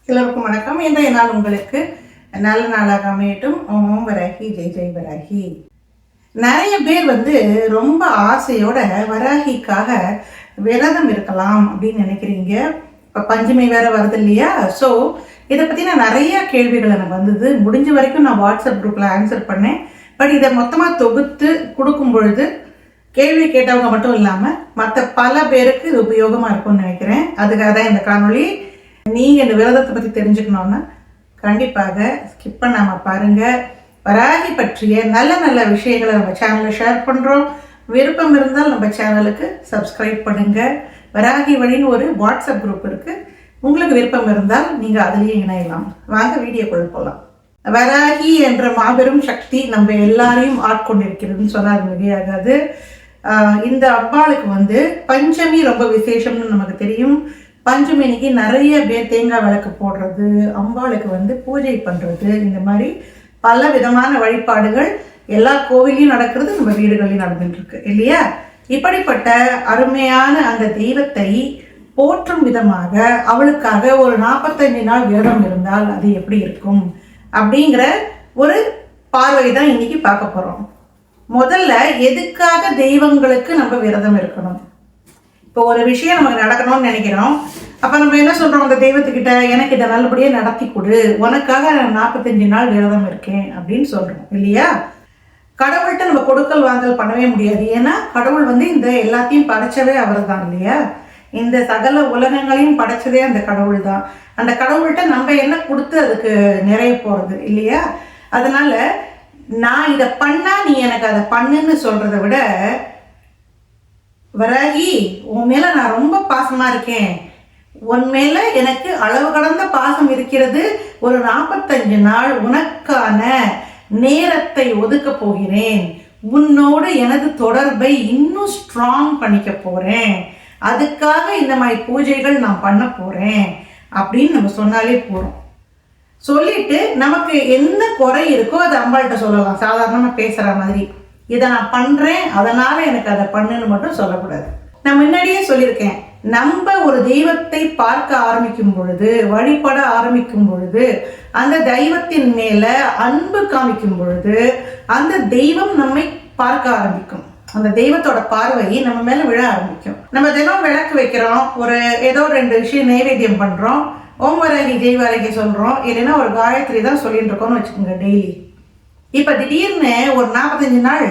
எல்லோருக்கும் வணக்கம். இன்றைய நாள் உங்களுக்கு நல்ல நாளாக அமையட்டும். ஓம் வராகி, ஜெய் ஜெய் வராகி. நிறைய பேர் ரொம்ப ஆசையோட வராகிக்காக விரதம் இருக்கலாம் அப்படின்னு நினைக்கிறீங்க. இப்போ பஞ்சமி வேற வருது இல்லையா? ஸோ இதை பற்றின நிறைய கேள்விகள் எனக்கு வந்தது. முடிஞ்ச வரைக்கும் நான் வாட்ஸ்அப் குரூப்பில் ஆன்சர் பண்ணேன். பட் இதை மொத்தமாக தொகுத்து கொடுக்கும் பொழுது கேள்வி கேட்டவங்க மட்டும் இல்லாமல் மற்ற பல பேருக்கு இது உபயோகமாக இருக்கும்னு நினைக்கிறேன். அதுக்காக தான் இந்த காணொளி. நீங்கள் இந்த விரதத்தை பற்றி தெரிஞ்சுக்கணுன்னா கண்டிப்பாக ஸ்கிப் பண்ணாமல் பாருங்கள். வராகி பற்றிய நல்ல நல்ல விஷயங்களை நம்ம சேனலில் ஷேர் பண்ணுறோம். விருப்பம் இருந்தால் நம்ம சேனலுக்கு சப்ஸ்கிரைப் பண்ணுங்கள். வராகி வழின்னு ஒரு வாட்ஸ்அப் குரூப் இருக்குது. உங்களுக்கு விருப்பம் இருந்தால் நீங்கள் அதுலேயே இணையலாம். வாங்க வீடியோக்குள்ள போகலாம். வராகி என்ற மாபெரும் சக்தி நம்ம எல்லாரையும் ஆட்கொண்டிருக்கிறதுன்னு சொன்னால் மிகையாகாது. இந்த அம்பாளுக்கு பஞ்சமி ரொம்ப விசேஷம்னு நமக்கு தெரியும். பஞ்சமினிக்கு நிறைய பேர் தேங்காய் விளக்கு போடுறது, அம்பாளுக்கு பூஜை பண்ணுறது, இந்த மாதிரி பல விதமான வழிபாடுகள் எல்லா கோவிலையும் நடக்கிறது, நம்ம வீடுகளையும் நடந்துட்டு இருக்கு இல்லையா? இப்படிப்பட்ட அருமையான அந்த தெய்வத்தை போற்றும் விதமாக அவளுக்காக ஒரு 45 நாள் விரதம் இருந்தால் அது எப்படி இருக்கும் அப்படிங்கிற ஒரு பார்வை தான் இன்னைக்கு பார்க்க போறோம். முதல்ல எதுக்காக தெய்வங்களுக்கு நம்ம விரதம் இருக்கணும்? இப்போ ஒரு விஷயம் நமக்கு நடக்கணும்னு நினைக்கிறோம். அப்போ நம்ம என்ன சொல்கிறோம் அந்த தெய்வத்துக்கிட்ட, எனக்கு இதை நல்லபடியாக நடத்தி கொடு, உனக்காக நான் 45 நாள் விரதம் இருக்கேன் அப்படின்னு சொல்கிறோம் இல்லையா? கடவுள்கிட்ட நம்ம கொடுக்கல் வாங்கல் பண்ணவே முடியாது. ஏன்னா கடவுள் இந்த எல்லாத்தையும் படைச்சவே அவர் தான் இல்லையா? இந்த சகல உலகங்களையும் படைச்சதே அந்த கடவுள் தான். அந்த கடவுள்கிட்ட நம்ம என்ன கொடுத்து அதுக்கு நிறைய போகிறது இல்லையா? அதனால நான் இதை பண்ணா நீ எனக்கு அதை பண்ணுன்னு சொல்கிறத விட, வராகி உன் மேல நான் ரொம்ப பாசமா இருக்கேன், உன் மேல எனக்கு அளவு கடந்த பாசம் இருக்கிறது, ஒரு 45 நாள் உனக்கான நேரத்தை ஒதுக்க போகிறேன், உன்னோடு எனது தொடர்பை இன்னும் ஸ்ட்ராங் பண்ணிக்க போறேன், அதுக்காக இந்த மாதிரி பூஜைகள் நான் பண்ண போறேன் அப்படின்னு நம்ம சொன்னாலே போறோம். சொல்லிட்டு நமக்கு என்ன குறை இருக்கோ அதை அம்பாள்கிட்ட சொல்லலாம். சாதாரணமா பேசுற மாதிரி இதை நான் பண்றேன் அதனால எனக்கு அதை பண்ணுன்னு மட்டும் சொல்லக்கூடாது. நான் முன்னாடியே சொல்லியிருக்கேன், நம்ம ஒரு தெய்வத்தை பார்க்க ஆரம்பிக்கும் பொழுது, வழிபட ஆரம்பிக்கும் பொழுது, அந்த தெய்வத்தின் மேல அன்பு காமிக்கும் பொழுது அந்த தெய்வம் நம்மை பார்க்க ஆரம்பிக்கும். அந்த தெய்வத்தோட பார்வை நம்ம மேல விழ ஆரம்பிக்கும். நம்ம தினம் விளக்கு வைக்கிறோம், ஒரு ஏதோ 2 விஷயம் நைவேத்தியம் பண்றோம், ஓம் வராகி ஜெய் வராகி சொல்றோம், இல்லைன்னா ஒரு காயத்ரி தான் சொல்லிட்டு இருக்கோம்னு வச்சுக்கோங்க டெய்லி. இப்போ திடீர்னு ஒரு 45 நாள்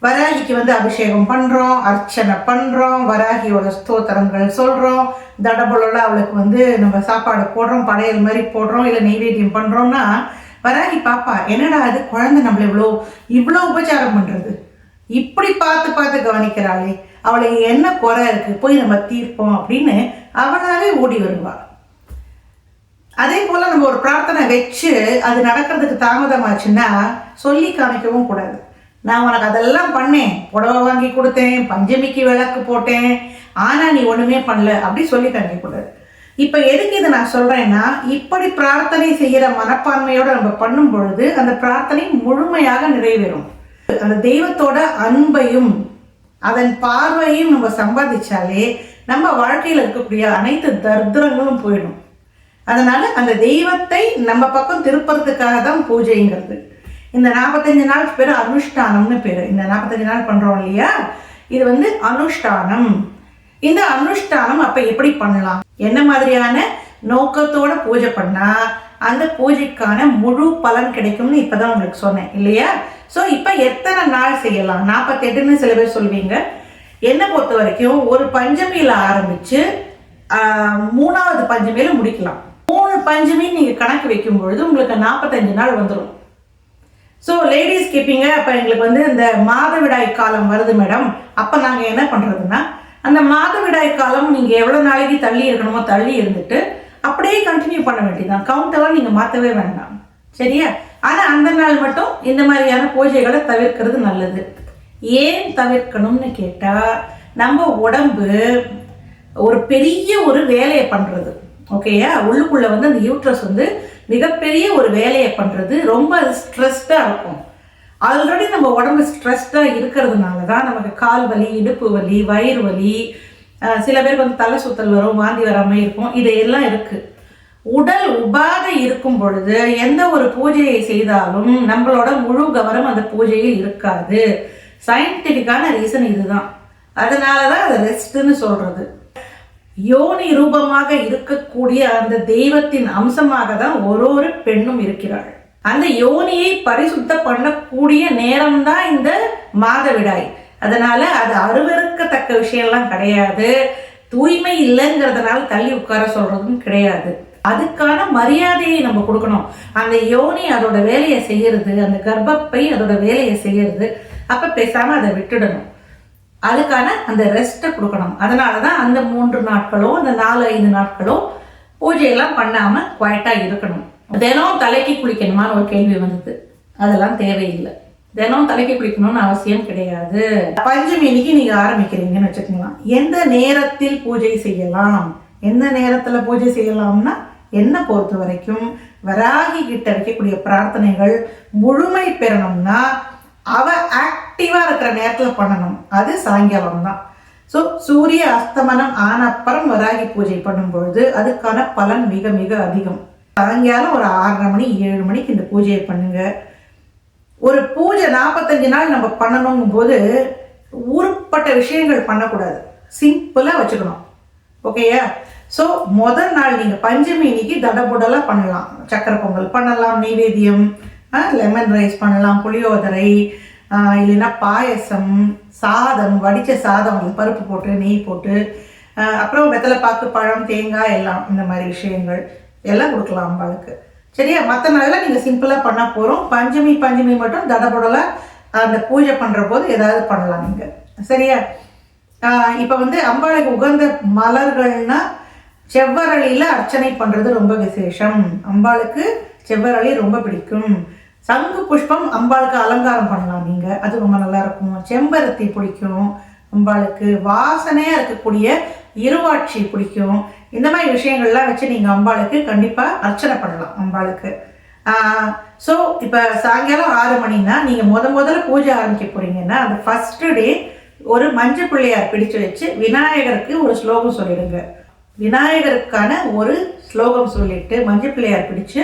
வராகிக்கு அபிஷேகம் பண்ணுறோம், அர்ச்சனை பண்ணுறோம், வராகியோட ஸ்தோத்திரங்கள் சொல்கிறோம், தடபுலோட அவளுக்கு நம்ம சாப்பாடு போடுறோம், படையல் மாதிரி போடுறோம், இல்லை நெய்வேத்தியம் பண்ணுறோம்னா வராகி பாப்பா என்னடா அது குழந்தை நம்மளை இவ்வளோ உபச்சாரம் பண்ணுறது, இப்படி பார்த்து பார்த்து கவனிக்கிறாளே, அவளுக்கு என்ன குறை இருக்குது, போய் நம்ம தீர்ப்போம் அப்படின்னு அவளாவே ஓடி வருவாள். அதே போல் நம்ம ஒரு பிரார்த்தனை வச்சு அது நடக்கிறதுக்கு தாமதமாச்சுன்னா சொல்லி காமிக்கவும் கூடாது. நான் உனக்கு அதெல்லாம் பண்ணேன், புடவை வாங்கி கொடுத்தேன், பஞ்சமிக்கு விளக்கு போட்டேன், ஆனால் நீ ஒன்றுமே பண்ணல அப்படி சொல்லி காமிக்கக்கூடாது. இப்போ எதுக்கு இதை நான் சொல்கிறேன்னா, இப்படி பிரார்த்தனை செய்கிற மனப்பான்மையோடு நம்ம பண்ணும் பொழுது அந்த பிரார்த்தனை முழுமையாக நிறைவேறும். அந்த தெய்வத்தோட அன்பையும் அதன் பார்வையும் நம்ம சம்பாதிச்சாலே நம்ம வாழ்க்கையில் இருக்கக்கூடிய அனைத்து தர்திரங்களும் போயிடும். அதனால அந்த தெய்வத்தை நம்ம பக்கம் திருப்பறதுக்காக தான் பூஜைங்கிறது. இந்த 45 நாள் பேர் அனுஷ்டானம்னு பேர். இந்த 45 நாள் பண்றோம் இல்லையா, இது அனுஷ்டானம். இந்த அனுஷ்டானம் அப்ப எப்படி பண்ணலாம், என்ன மாதிரியான நோக்கத்தோட பூஜை பண்ணா அந்த பூஜைக்கான முழு பலன் கிடைக்கும்னு இப்பதான் உங்களுக்கு சொன்னேன் இல்லையா? ஸோ இப்ப எத்தனை நாள் செய்யலாம்? 48ன்னு சில பேர் சொல்வீங்க. என்னை பொறுத்த வரைக்கும் ஒரு பஞ்சமியில ஆரம்பிச்சு 3வது பஞ்சமியில முடிக்கலாம். 3 பஞ்சமி நீங்க கணக்கு வைக்கும் பொழுது உங்களுக்கு 45 நாள் வந்துடும். ஸோ லேடிஸ் கேட்பீங்க, அப்போ எங்களுக்கு இந்த மாதவிடாய் காலம் வருது மேடம், அப்போ நாங்கள் என்ன பண்ணுறதுன்னா, அந்த மாதவிடாய் காலம் நீங்கள் எவ்வளோ நாளைக்கு தள்ளி இருக்கணுமோ தள்ளி இருந்துட்டு அப்படியே கண்டினியூ பண்ண வேண்டியதான். கவுண்டெல்லாம் நீங்கள் மாற்றவே வேண்டாம், சரியா? ஆனால் அந்த நாள் மட்டும் இந்த மாதிரியான பூஜைகளை தவிர்க்கிறது நல்லது. ஏன் தவிர்க்கணும்னு கேட்டால், நம்ம உடம்பு ஒரு பெரிய ஒரு வேலையை பண்ணுறது, ஓகேயா? உள்ளுக்குள்ளே அந்த யூட்ரஸ் மிகப்பெரிய ஒரு வேலையை பண்ணுறது, ரொம்ப ஸ்ட்ரெஸ்டாக இருக்கும். ஆல்ரெடி நம்ம உடம்பு ஸ்ட்ரெஸ்டாக இருக்கிறதுனால தான் நமக்கு கால் வலி, இடுப்பு வலி, வயிறு வலி, சில பேருக்கு தலை சுத்தல் வரும், வாந்தி வராமல் இருக்கும், இதையெல்லாம் இருக்குது. உடல் உபாதை இருக்கும் பொழுது எந்த ஒரு பூஜையை செய்தாலும் நம்மளோட முழு கவனம் அந்த பூஜையில் இருக்காது. சயின்டிஃபிக்கான ரீசன் இதுதான். அதனாலதான் அதை ரெஸ்ட்னு சொல்றது. யோனி ரூபமாக இருக்கக்கூடிய அந்த தெய்வத்தின் அம்சமாக தான் ஒரு பெண்ணும் இருக்கிறாள். அந்த யோனியை பரிசுத்த பண்ணக்கூடிய நேரம் தான் இந்த மாதவிடாய். அதனால அது அருவருக்கத்தக்க விஷயம்லாம் கிடையாது. தூய்மை இல்லைங்கிறதுனால தள்ளி உட்கார சொல்றதும் கிடையாது. அதுக்கான மரியாதையை நம்ம கொடுக்கணும். அந்த யோனி அதோட வேலையை செய்யறது, அந்த கர்ப்பப்பை அதோட வேலையை செய்யறது. அப்ப பேசாம அதை விட்டுடணும். அதுக்கான அந்த ரெஸ்ட்டை கொடுக்கணும். அதனாலதான் அந்த 3 நாட்களோ அந்த 4-5 நாட்களோ பூஜையெல்லாம் பண்ணாம குவைட்டா இருக்கணும். தினம் தலைக்கு குளிக்கணுமான்னு ஒரு கேள்வி வந்தது. அதெல்லாம் தேவையில்லை. தினம் தலைக்கு குளிக்கணும்னு அவசியம் கிடையாது. பஞ்சமி இன்னைக்கு நீங்க ஆரம்பிக்கிறீங்கன்னு வச்சுக்கலாம். எந்த நேரத்தில் பூஜை செய்யலாம், எந்த நேரத்துல பூஜை செய்யலாம்னா, என்ன பொறுத்த வரைக்கும் வராகி கிட்ட வைக்கக்கூடிய பிரார்த்தனைகள் முழுமை பெறணும்னா அவ ஆக்டிவா இருக்கிற நேரத்துல பண்ணணும். அது சாயங்காலம் தான். ஸோ சூரிய அஸ்தமனம் ஆன அப்புறம் வராகி பூஜை பண்ணும் பொழுது அதுக்கான பலன் மிக மிக அதிகம். சாயங்காலம் ஒரு 6:30 மணி 7 மணிக்கு இந்த பூஜையை பண்ணுங்க. ஒரு பூஜை 45 நாள் நம்ம பண்ணணுங்கும் போது ஊருப்பட்ட விஷயங்கள் பண்ணக்கூடாது. சிம்பிளா வச்சுக்கணும். ஓகேயா? ஸோ முதல் நாள் நீங்க பஞ்சமி இன்னைக்கு தடபுடலாம் பண்ணலாம். சக்கரை பொங்கல் பண்ணலாம், நெய்வேத்தியம், லெமன் ரைஸ் பண்ணலாம், புளியோதரை, இல்லைன்னா பாயசம், சாதம், வடித்த சாதம், பருப்பு போட்டு நெய் போட்டு, அப்புறம் வெத்தலைப்பாக்கு, பழம், தேங்காய் எல்லாம் இந்த மாதிரி விஷயங்கள் எல்லாம் கொடுக்கலாம் அம்பாளுக்கு. சரியா? மற்ற நாளெல்லாம் நீங்கள் சிம்பிளாக பண்ணால் போகிறோம். பஞ்சமி மட்டும் தடபுடலாக அந்த பூஜை பண்ணுற போது ஏதாவது பண்ணலாம் நீங்கள். சரியா? இப்போ அம்பாளுக்கு உகந்த மலர்கள்னா செவ்வரளியில் அர்ச்சனை பண்ணுறது ரொம்ப விசேஷம். அம்பாளுக்கு செவ்வரளி ரொம்ப பிடிக்கும். சங்கு புஷ்பம் அம்பாளுக்கு அலங்காரம் பண்ணலாம் நீங்கள், அது ரொம்ப நல்லா இருக்கும். செம்பருத்தி பிடிக்கும் அம்பாளுக்கு. வாசனையாக இருக்கக்கூடிய இருவாட்சி பிடிக்கும். இந்த மாதிரி விஷயங்கள்லாம் வச்சு நீங்கள் அம்பாளுக்கு கண்டிப்பாக அர்ச்சனை பண்ணலாம் அம்பாளுக்கு. ஸோ இப்போ சாயங்காலம் 6 மணின்னா நீங்கள் முதல்ல பூஜை ஆரம்பிக்க போகிறீங்கன்னா அந்த ஃபஸ்ட்டு டே ஒரு மஞ்சள் பிள்ளையார் பிடிச்சு வச்சு விநாயகருக்கு ஒரு ஸ்லோகம் சொல்லிடுங்க. விநாயகருக்கான ஒரு ஸ்லோகம் சொல்லிட்டு மஞ்சள் பிள்ளையார் பிடிச்சு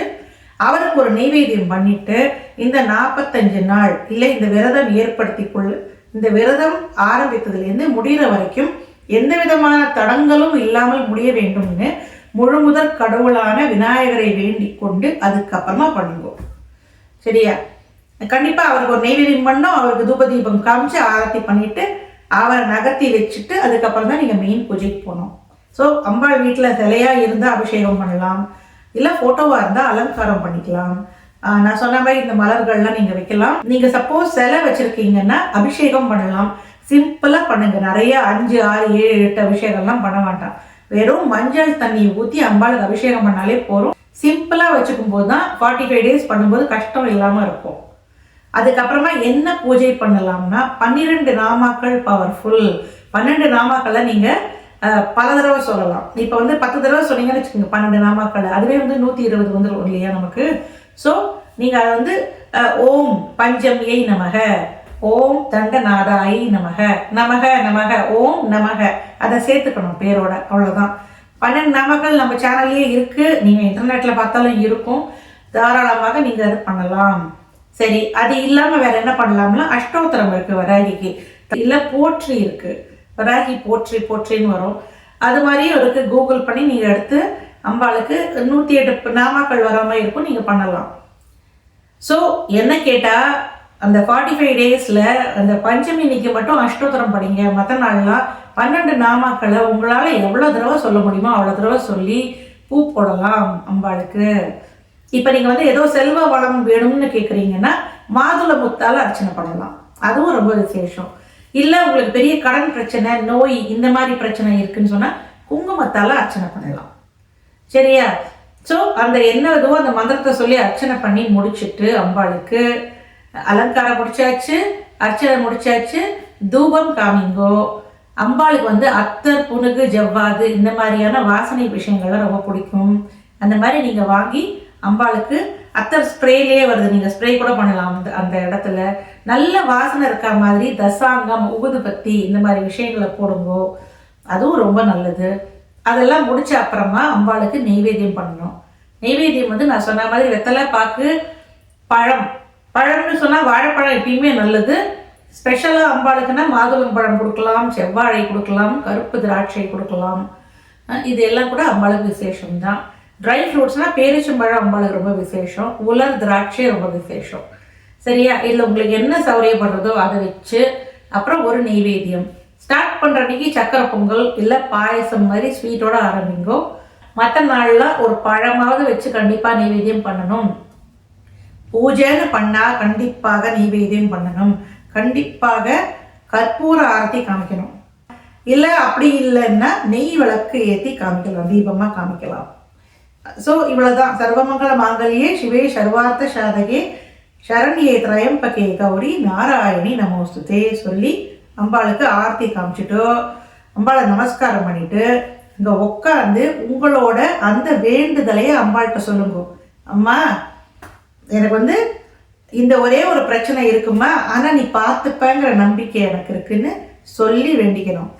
அவருக்கு ஒரு நெய்வேத்தியம் பண்ணிட்டு இந்த 45 நாள் இல்லை இந்த விரதம் ஏற்படுத்திக்கொள்ள, இந்த விரதம் ஆரம்பித்ததுலேருந்து முடிகிற வரைக்கும் எந்த விதமான தடங்களும் இல்லாமல் முடிய வேண்டும்னு முழுமுதற் கடவுளான விநாயகரை வேண்டிக் கொண்டு அதுக்கப்புறமா பண்ணுங்க. சரியா? கண்டிப்பா அவருக்கு ஒரு நெய்வேத்தியம் பண்ணோம், அவருக்கு தூப தீபம் காமிச்சு ஆரத்தி பண்ணிட்டு அவரை நகர்த்தி வச்சுட்டு அதுக்கப்புறம் தான் நீங்கள் மெயின் பூஜைக்கு போகணும். ஸோ அம்பாள் வீட்டில் சிலையா இருந்தால் அபிஷேகம் பண்ணலாம், இல்லை ஃபோட்டோவாக இருந்தால் அலங்காரம் பண்ணிக்கலாம். நான் சொன்ன மாதிரி இந்த மலர்கள்லாம் நீங்கள் வைக்கலாம். நீங்கள் சப்போஸ் சிலை வச்சுருக்கீங்கன்னா அபிஷேகம் பண்ணலாம். சிம்பிளாக பண்ணுங்க. நிறைய 5, 6, 7, 8 அபிஷேகம்லாம் பண்ண மாட்டான். வெறும் மஞ்சள் தண்ணியை ஊற்றி அம்பாளுக்கு அபிஷேகம் பண்ணாலே போகிறோம். சிம்பிளாக வச்சுக்கும் போது தான் 45 டேஸ் பண்ணும்போது கஷ்டம் இல்லாமல் இருக்கும். அதுக்கப்புறமா என்ன பூஜை பண்ணலாம்னா 12 நாமாக்கள் பவர்ஃபுல். 12 நாமாக்களை நீங்கள் பல தடவை சொல்லலாம். இப்போ 10 தடவை சொன்னீங்கன்னு வச்சுக்கோங்க 12 நாமாக்கள், அதுவே 120 வந்துடும் இல்லையா நமக்கு. ஸோ நீங்கள் அதை ஓம் பஞ்சமியை நமக, ஓம் தண்டநாதாயி நமக, நமக நமக, ஓம் நமக, அதை சேர்த்துக்கணும் பேரோட. அவ்வளோதான். 12 நாமாக்கள் நம்ம சேனல்லையே இருக்குது, நீங்கள் இன்டர்நெட்டில் பார்த்தாலும் இருக்கும். தாராளமாக நீங்கள் அதை பண்ணலாம். சரி, அது இல்லாமல் வேற என்ன பண்ணலாம்னா அஷ்டோத்திரம் இருக்குது வராகிக்கு, இல்லை போற்றி இருக்குது, வராகி போற்றின்னு வரும். அது மாதிரியும் இருக்கு. கூகுள் பண்ணி நீங்கள் எடுத்து அம்பாளுக்கு 108 நாமாக்கள் வர மாதிரி இருக்கும், நீங்கள் பண்ணலாம். ஸோ என்ன கேட்டால் அந்த 45 டேஸில் அந்த பஞ்சமி இன்னைக்கு மட்டும் அஷ்டோத்திரம் படிங்க. மற்ற நாள்லாம் 12 நாமாக்களை உங்களால் எவ்வளோ தடவை சொல்ல முடியுமோ அவ்வளோ தடவை சொல்லி பூ போடலாம் அம்பாளுக்கு. இப்போ நீங்கள் ஏதோ செல்வ வளம் வேணும்னு கேட்குறீங்கன்னா மாதுளை முத்தால் அர்ச்சனை பண்ணலாம், அதுவும் ரொம்ப விசேஷம். இல்லை உங்களுக்கு பெரிய கடன் பிரச்சனை, நோய், இந்த மாதிரி பிரச்சனை இருக்குன்னு சொன்னால் குங்குமத்தால் அர்ச்சனை பண்ணலாம். சரியா? ஸோ அந்த என்ன இதுவோ அந்த மந்திரத்தை சொல்லி அர்ச்சனை பண்ணி முடிச்சுட்டு அம்பாளுக்கு அலங்காரம் முடிச்சாச்சு, அர்ச்சனை முடிச்சாச்சு, தூபம் காமிங்கோ. அம்பாளுக்கு அத்தர், புனுகு, ஜவ்வாது இந்த மாதிரியான வாசனை விஷயங்கள்லாம் ரொம்ப பிடிக்கும். அந்த மாதிரி நீங்கள் வாங்கி அம்பாளுக்கு அத்தர் ஸ்ப்ரேலேயே வருது, நீங்கள் ஸ்ப்ரே கூட பண்ணலாம் அந்த இடத்துல. நல்ல வாசனை இருக்க மாதிரி தசாங்கம், ஊதுபத்தி இந்த மாதிரி விஷயங்களை போடுங்கோ, அதுவும் ரொம்ப நல்லது. அதெல்லாம் முடிச்ச அப்புறமா அம்பாளுக்கு நெய்வேத்தியம் பண்ணணும். நெய்வேத்தியம் வந்து நான் சொன்ன மாதிரி வெத்தலை பாக்கு பழம். பழம்னு சொன்னால் வாழைப்பழம் எப்பயுமே நல்லது. ஸ்பெஷலாக அம்பாளுக்குன்னா மாதுளம்பழம் கொடுக்கலாம், செவ்வாழை கொடுக்கலாம், கருப்பு திராட்சை கொடுக்கலாம். இது எல்லாம் கூட அம்பாளுக்கு விசேஷம்தான். ட்ரை ஃப்ரூட்ஸ்னால் பேரிச்சம்பழம் அம்பாளுக்கு ரொம்ப விசேஷம், உலர் திராட்சை ரொம்ப விசேஷம். சரியா? இதில் உங்களுக்கு என்ன சௌகரியப்படுறதோ அதை வச்சு அப்புறம் ஒரு நெய்வேத்தியம் ஸ்டார்ட் பண்ணுற அன்றைக்கி சக்கரை பொங்கல் இல்லை பாயசம் மாதிரி ஸ்வீட்டோட ஆரம்பிங்கோ. மற்ற நாளில் ஒரு பழமாவது வச்சு கண்டிப்பாக நெய்வேத்தியம் பண்ணணும். பூஜைன்னு பண்ணால் கண்டிப்பாக நெய்வேத்தியம் பண்ணணும். கண்டிப்பாக கற்பூர ஆரத்தி காமிக்கணும். இல்லை அப்படி இல்லைன்னா நெய் விளக்கு ஏற்றி காமிக்கலாம், தீபமாக காமிக்கலாம். ஸோ இவ்வளோதான். சர்வமங்கள மாங்கல்யே சிவே சர்வார்த்த சாதகே சரண்யே திரயம்பகே கௌரி நாராயணி நமோஸ்துதே சொல்லி அம்பாளுக்கு ஆர்த்தி காமிச்சிட்டோ அம்பாளை நமஸ்காரம் பண்ணிட்டு இங்கே உட்காந்து உங்களோட அந்த வேண்டுதலையே அம்பாள்கிட்ட சொல்லுங்க. அம்மா, எனக்கு இந்த ஒரே ஒரு பிரச்சனை இருக்குமா, ஆனால் நீ பார்த்துப்பேங்கிற நம்பிக்கை எனக்கு இருக்குன்னு சொல்லி வேண்டிக்கணும்.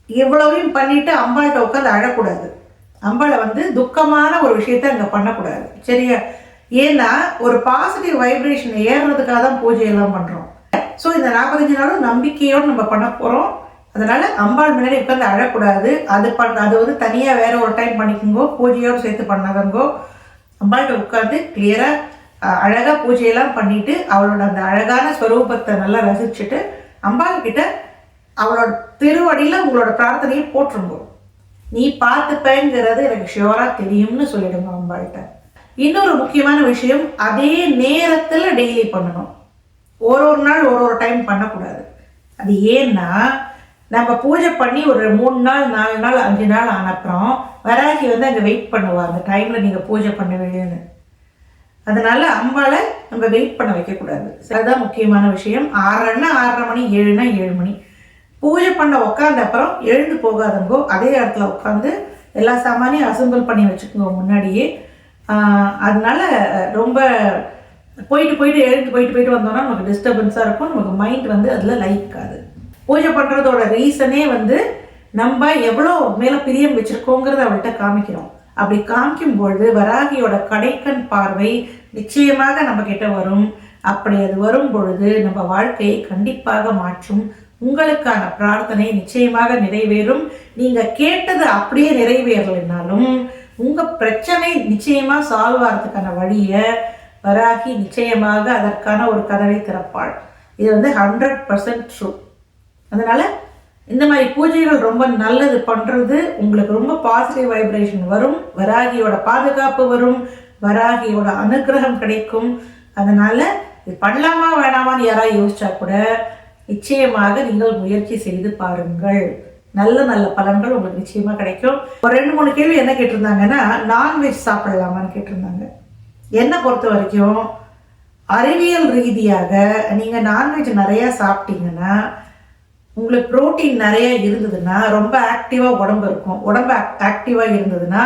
இவ்வளவையும் பண்ணிட்டு அம்பாள்கிட்ட உட்காந்து அழக்கூடாது. அம்பாளை துக்கமான ஒரு விஷயத்த அங்கே பண்ணக்கூடாது. சரியா? ஏன்னா ஒரு பாசிட்டிவ் வைப்ரேஷன் ஏறுறதுக்காக தான் பூஜையெல்லாம் பண்ணுறோம். ஸோ இந்த 45 நாளும் நம்பிக்கையோடு நம்ம பண்ண போகிறோம். அதனால் அம்பாள் முன்னாடி உட்காந்து அழக்கூடாது. அது தனியாக வேற ஒரு டைம் பண்ணிக்கோங்கோ, பூஜையோடு சேர்த்து பண்ணாதங்கோ. அம்பாள்கிட்ட உட்காந்து கிளியராக அழகாக பூஜையெல்லாம் பண்ணிட்டு அவளோட அந்த அழகான ஸ்வரூபத்தை நல்லா ரசிச்சுட்டு அம்பாள் கிட்ட அவளோட திருவடியில் உங்களோட பிரார்த்தனையை போட்டுருங்க. நீ பார்த்துப்பேங்கிறது எனக்கு ஷியோராக தெரியும்னு சொல்லிடுங்க அம்பாள்கிட்ட. இன்னொரு முக்கியமான விஷயம், அதே நேரத்தில் டெய்லி பண்ணணும். ஒரு நாள் ஒரு டைம் பண்ணக்கூடாது. அது ஏன்னா நம்ம பூஜை பண்ணி ஒரு 3 நாள் 4 நாள் 5 நாள் ஆனப்புறம் வராகி அங்கே வெயிட் பண்ணுவாங்க அந்த டைமில் நீங்கள் பூஜை பண்ணுவீங்கன்னு. அதனால அம்பாளை நம்ம வெயிட் பண்ண வைக்கக்கூடாது. அதுதான் முக்கியமான விஷயம். 6:30 6:30 மணி, 7னா 7 மணி பூஜை பண்ண உட்காந்த அப்புறம் எழுந்து போகாதங்கோ. அதே இடத்துல உட்காந்து எல்லா சாமானையும் அசம்பிள் பண்ணி வச்சுக்கோங்க முன்னாடியே. அதனால ரொம்ப போயிட்டு எழுந்து போயிட்டு வந்தோம்னா நமக்கு டிஸ்டர்பன்ஸாக இருக்கும். நமக்கு மைண்ட் அதில் லைக்காது. பூஜை பண்ணுறதோட ரீசனே நம்ம எவ்வளோ மேலே பிரியம் வச்சுருக்கோங்கிறத அவள்கிட்ட காமிக்கிறோம். அப்படி காமிக்கும்பொழுது வராகியோட கடைக்கண் பார்வை நிச்சயமாக நம்ம கிட்ட வரும். அப்படி அது வரும் பொழுது நம்ம வாழ்க்கையை கண்டிப்பாக மாற்றும். உங்களுக்கான பிரார்த்தனை நிச்சயமாக நிறைவேறும். நீங்கள் கேட்டது அப்படியே நிறைவேறலைனாலும் உங்கள் பிரச்சனை நிச்சயமாக சால்வ் ஆகிறதுக்கான வழியை வராகி நிச்சயமாக அதற்கான ஒரு கதவை திறப்பாள். இது 100% ட்ரூ. அதனால் இந்த மாதிரி பூஜைகள் ரொம்ப நல்லது பண்ணுறது. உங்களுக்கு ரொம்ப பாசிட்டிவ் வைப்ரேஷன் வரும், வராகியோட பாதுகாப்பு வரும், வராகியோட அனுகிரகம் கிடைக்கும். அதனால் இது பண்ணலாமா வேணாமான்னு யாராவது யோசிச்சா கூட நிச்சயமாக நீங்கள் முயற்சி செய்து பாருங்கள். நல்ல நல்ல பலன்கள் உங்களுக்கு நிச்சயமாக கிடைக்கும். ஒரு 2-3 கேள்வி என்ன கேட்டிருந்தாங்கன்னா, நான்வெஜ் சாப்பிடலாமான்னு கேட்டிருந்தாங்க. என்னை பொறுத்த வரைக்கும் அறிவியல் ரீதியாக நீங்கள் நான்வெஜ் நிறையா சாப்பிட்டீங்கன்னா உங்களுக்கு ப்ரோட்டீன் நிறைய இருந்ததுன்னா ரொம்ப ஆக்டிவாக உடம்பு இருக்கும். உடம்பு ஆக்டிவாக இருந்ததுன்னா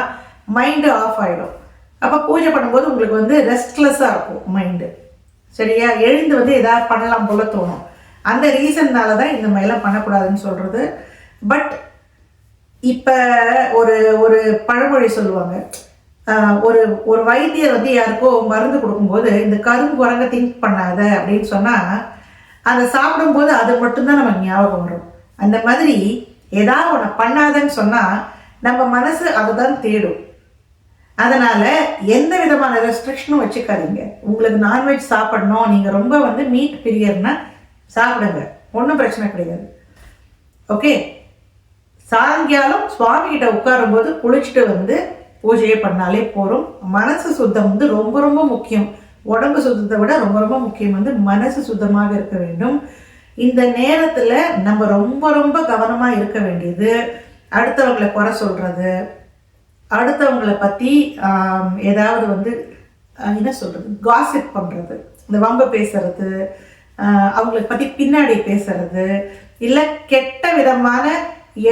மைண்டு ஆஃப் ஆகிடும். அப்போ பூஜை பண்ணும்போது உங்களுக்கு ரெஸ்ட்லெஸ்ஸாக இருக்கும் மைண்டு. சரியா? எழுந்து எதாவது பண்ணலாம் போல தோணும். அந்த ரீசன்னால தான் இந்த மாதிரிலாம் பண்ணக்கூடாதுன்னு சொல்கிறது. பட் இப்போ ஒரு பழமொழி சொல்லுவாங்க, ஒரு வைத்தியர் யாருக்கோ மருந்து கொடுக்கும்போது இந்த கருங்குரங்க திங்க் பண்ணாத அப்படின்னு சொன்னால் அதை சாப்பிடும்போது அது மட்டும்தான் நமக்கு ஞாபகம் வரும். அந்த மாதிரி ஏதாவது ஒன்று பண்ணாதன்னு சொன்னால் நம்ம மனசு அதை தான் தேடும். அதனால் எந்த விதமான ரெஸ்ட்ரிக்ஷனும் வச்சுக்காதீங்க. உங்களுக்கு நான்வெஜ் சாப்பிடணும், நீங்கள் ரொம்ப மீட் பிரியர்னா சாப்பிடுங்க, ஒன்றும் பிரச்சனை கிடையாது. ஓகே? சாயங்காலம் சுவாமி கிட்ட உட்காரும்போது குளிச்சுட்டு பூஜையை பண்ணாலே போகிறோம். மனசு சுத்தம் ரொம்ப ரொம்ப முக்கியம். உடம்பு சுத்தத்தை விட ரொம்ப ரொம்ப முக்கியம் மனசு சுத்தமாக இருக்க வேண்டும். இந்த நேரத்தில் நம்ம ரொம்ப ரொம்ப கவனமாக இருக்க வேண்டியது அடுத்தவங்களை குறை சொல்கிறது, அடுத்தவங்களை பற்றி ஏதாவது என்ன சொல்கிறது, காசிப் பண்ணுறது, இந்த வம்பு பேசுறது, அவங்களை பற்றி பின்னாடி பேசுறது, இல்லை கெட்ட விதமான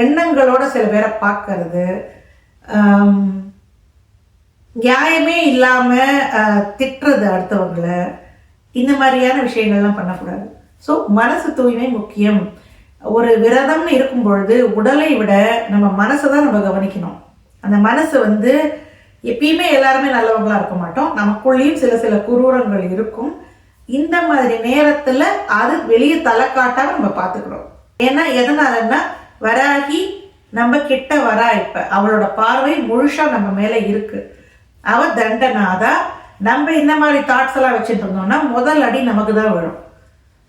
எண்ணங்களோட சில பேரை பார்க்கறது, நியாயமே இல்லாமல் திட்டுறது அடுத்தவங்களை, இந்த மாதிரியான விஷயங்கள்லாம் பண்ணக்கூடாது. ஸோ மனசு தூய்மை முக்கியம். ஒரு விரதம்னு இருக்கும் பொழுது உடலை விட நம்ம மனசை தான் நம்ம கவனிக்கணும். அந்த மனசு எப்பயுமே எல்லாருமே நல்லவங்களா இருக்க மாட்டோம், நமக்குள்ளேயும் சில சில குரூரங்கள் இருக்கும். இந்த மாதிரி நேரத்துல அது வெளியே தலை காட்டாம நம்ம பார்த்துக்கிறோம். ஏன்னா எதனாலன்னா வராகி நம்ம கிட்ட வரா, இப்ப அவளோட பார்வை முழுசா நம்ம மேல இருக்கு. அவ தண்டனாதா. நம்ம இந்த மாதிரி தாட்ஸ் எல்லாம் வச்சுட்டு இருந்தோம்னா முதல் அடி நமக்கு தான் வரும்.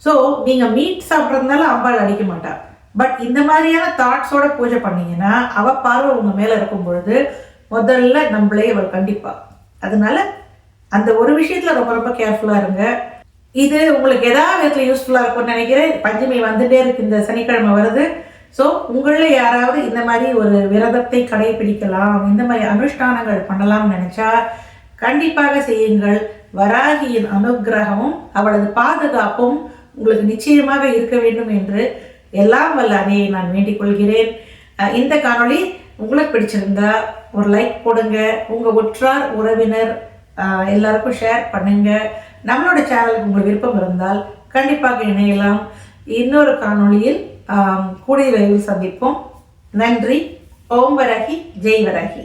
ஸோ நீங்க மீட் சாப்பிட்றதுனால அம்பாள் அடிக்க மாட்டா. பட் இந்த மாதிரியான தாட்ஸோட பூஜை பண்ணீங்கன்னா அவ பார்வை உங்க மேல இருக்கும் பொழுது முதல்ல நம்மளே அவள் கண்டிப்பா. அதனால அந்த ஒரு விஷயத்துல ரொம்ப ரொம்ப கேர்ஃபுல்லா இருங்க. இது உங்களுக்கு ஏதாவது விதத்துல யூஸ்ஃபுல்லா இருக்கும்னு நினைக்கிறேன். பஞ்சமி வந்துட்டே இருக்கு, இந்த சனிக்கிழமை வருது. ஸோ உங்களில் யாராவது இந்த மாதிரி ஒரு விரதத்தை கடைபிடிக்கலாம், இந்த மாதிரி அனுஷ்டானங்கள் பண்ணலாம்னு நினைச்சா கண்டிப்பாக செய்யுங்கள். வராகியின் அனுகிரகமும் அவளது பாதுகாப்பும் உங்களுக்கு நிச்சயமாக இருக்க வேண்டும் என்று எல்லாம் வல்ல அன்னையை நான் வேண்டிக் கொள்கிறேன். இந்த காணொளி உங்களுக்கு பிடிச்சிருந்தா ஒரு லைக் போடுங்க, உங்க உற்றார் உறவினர் எல்லாருக்கும் ஷேர் பண்ணுங்க. நம்மளோட சேனலுக்கு உங்களுக்கு விருப்பம் இருந்தால் கண்டிப்பாக இணையலாம். இன்னொரு காணொளியில் கூடிய விரைவில் சந்திப்போம். நன்றி. ஓம் வராகி, ஜெய் வராகி.